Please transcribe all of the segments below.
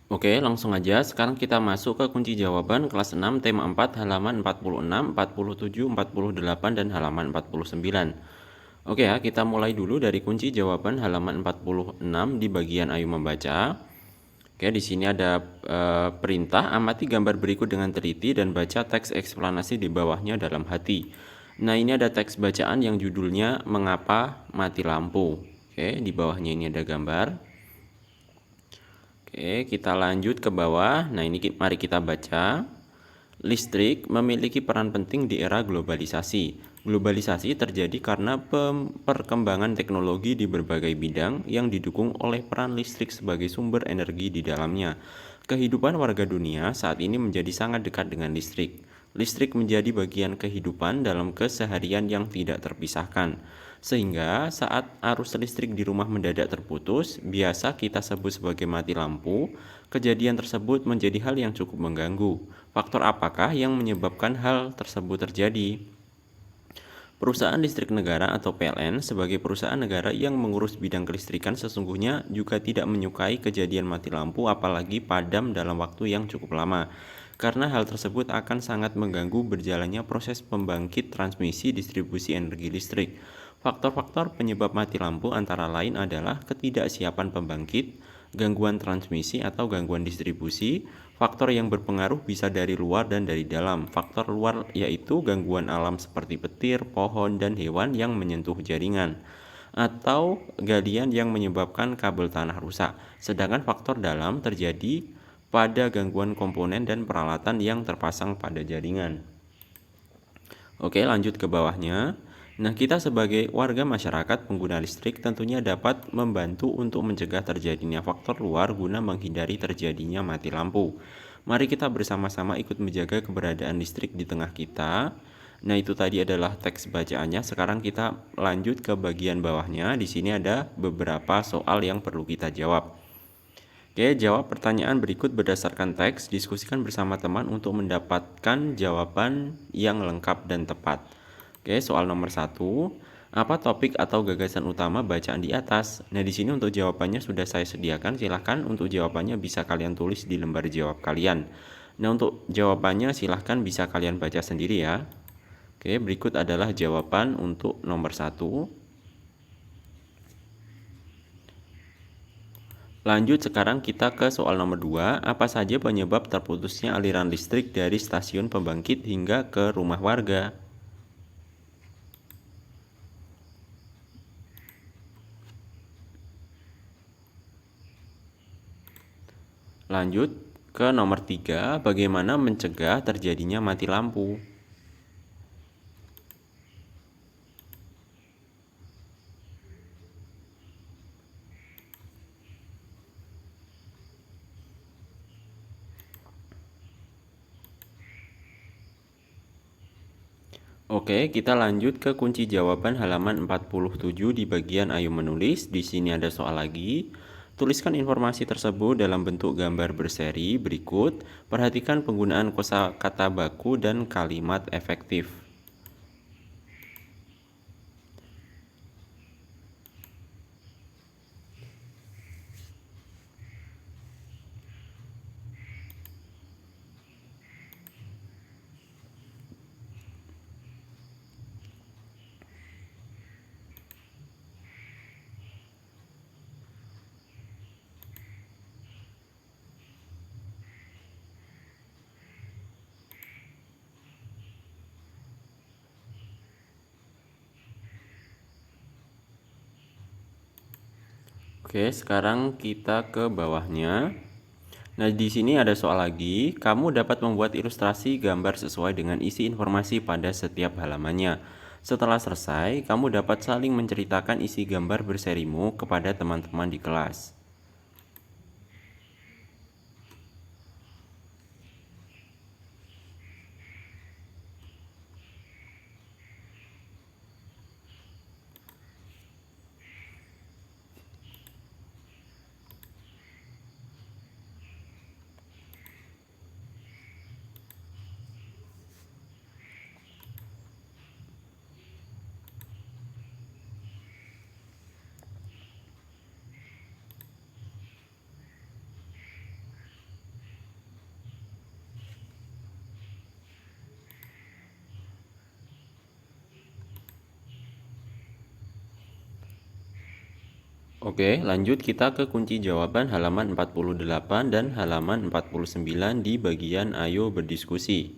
Oke, langsung aja. Sekarang kita masuk ke kunci jawaban kelas 6 tema 4 halaman 46, 47, 48 dan halaman 49. Oke ya, kita mulai dulu dari kunci jawaban halaman 46 di bagian ayo membaca. Oke, di sini ada perintah amati gambar berikut dengan teliti dan baca teks eksplanasi di bawahnya dalam hati. Nah, ini ada teks bacaan yang judulnya Mengapa Mati Lampu. Oke, di bawahnya ini ada gambar. Oke, kita lanjut ke bawah. Nah, ini mari kita baca. Listrik memiliki peran penting di era globalisasi. Globalisasi terjadi karena perkembangan teknologi di berbagai bidang yang didukung oleh peran listrik sebagai sumber energi di dalamnya. Kehidupan warga dunia saat ini menjadi sangat dekat dengan listrik. Listrik menjadi bagian kehidupan dalam keseharian yang tidak terpisahkan. Sehingga saat arus listrik di rumah mendadak terputus, biasa kita sebut sebagai mati lampu, kejadian tersebut menjadi hal yang cukup mengganggu. Faktor apakah yang menyebabkan hal tersebut terjadi? Perusahaan listrik negara atau PLN sebagai perusahaan negara yang mengurus bidang kelistrikan sesungguhnya juga tidak menyukai kejadian mati lampu apalagi padam dalam waktu yang cukup lama. Karena hal tersebut akan sangat mengganggu berjalannya proses pembangkit transmisi distribusi energi listrik. Faktor-faktor penyebab mati lampu antara lain adalah ketidaksiapan pembangkit, gangguan transmisi atau gangguan distribusi. Faktor yang berpengaruh bisa dari luar dan dari dalam. Faktor luar yaitu gangguan alam seperti petir, pohon, dan hewan yang menyentuh jaringan atau galian yang menyebabkan kabel tanah rusak. Sedangkan faktor dalam terjadi pada gangguan komponen dan peralatan yang terpasang pada jaringan. Oke, lanjut ke bawahnya. Nah, kita sebagai warga masyarakat pengguna listrik tentunya dapat membantu untuk mencegah terjadinya faktor luar guna menghindari terjadinya mati lampu. Mari kita bersama-sama ikut menjaga keberadaan listrik di tengah kita. Nah, itu tadi adalah teks bacaannya. Sekarang kita lanjut ke bagian bawahnya. Di sini ada beberapa soal yang perlu kita jawab. Oke, jawab pertanyaan berikut berdasarkan teks, diskusikan bersama teman untuk mendapatkan jawaban yang lengkap dan tepat. Oke, soal nomor 1, apa topik atau gagasan utama bacaan di atas? Nah, di sini untuk jawabannya sudah saya sediakan, silahkan untuk jawabannya bisa kalian tulis di lembar jawab kalian. Nah, untuk jawabannya silahkan bisa kalian baca sendiri ya. Oke, berikut adalah jawaban untuk nomor 1. Lanjut sekarang kita ke soal nomor 2. Apa saja penyebab terputusnya aliran listrik dari stasiun pembangkit hingga ke rumah warga? Lanjut ke nomor 3. Bagaimana mencegah terjadinya mati lampu? Oke, kita lanjut ke kunci jawaban halaman 47 di bagian ayo menulis. Di sini ada soal lagi. Tuliskan informasi tersebut dalam bentuk gambar berseri berikut. Perhatikan penggunaan kosakata baku dan kalimat efektif. Oke, sekarang kita ke bawahnya. Nah, di sini ada soal lagi. Kamu dapat membuat ilustrasi gambar sesuai dengan isi informasi pada setiap halamannya. Setelah selesai, kamu dapat saling menceritakan isi gambar berserimu kepada teman-teman di kelas. Oke, lanjut kita ke kunci jawaban halaman 48 dan halaman 49 di bagian ayo berdiskusi.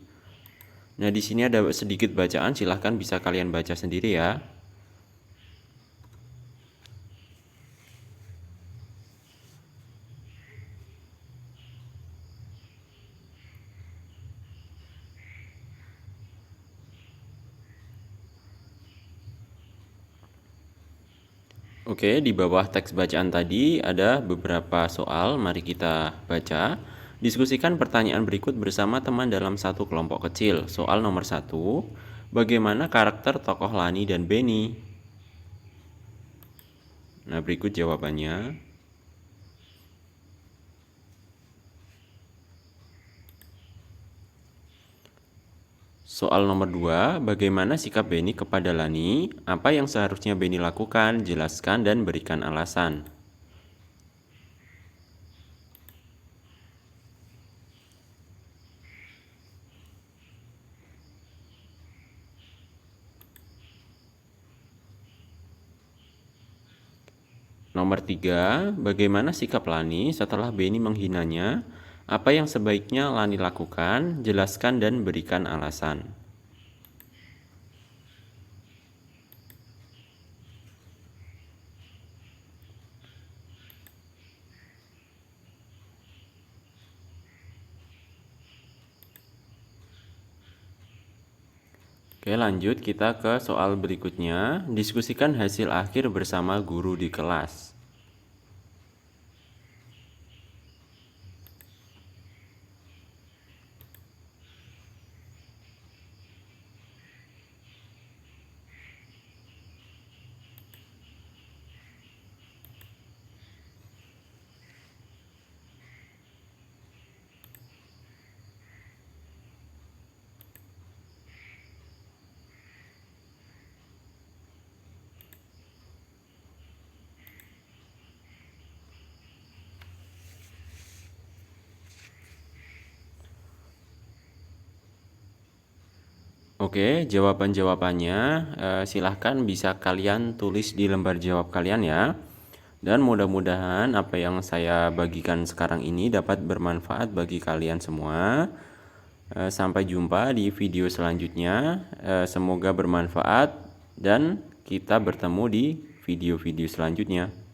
Nah, di sini ada sedikit bacaan, silahkan bisa kalian baca sendiri ya. Oke, di bawah teks bacaan tadi ada beberapa soal, mari kita baca. Diskusikan pertanyaan berikut bersama teman dalam satu kelompok kecil. Soal nomor 1, bagaimana karakter tokoh Lani dan Benny? Nah, berikut jawabannya. Soal nomor 2, bagaimana sikap Benny kepada Lani? Apa yang seharusnya Benny lakukan? Jelaskan dan berikan alasan. Nomor 3, bagaimana sikap Lani setelah Benny menghinanya? Apa yang sebaiknya Lani lakukan? Jelaskan dan berikan alasan. Oke, lanjut kita ke soal berikutnya. Diskusikan hasil akhir bersama guru di kelas. Oke, jawaban-jawabannya silahkan bisa kalian tulis di lembar jawab kalian ya. Dan mudah-mudahan apa yang saya bagikan sekarang ini dapat bermanfaat bagi kalian semua. Sampai jumpa di video selanjutnya. Semoga bermanfaat dan kita bertemu di video-video selanjutnya.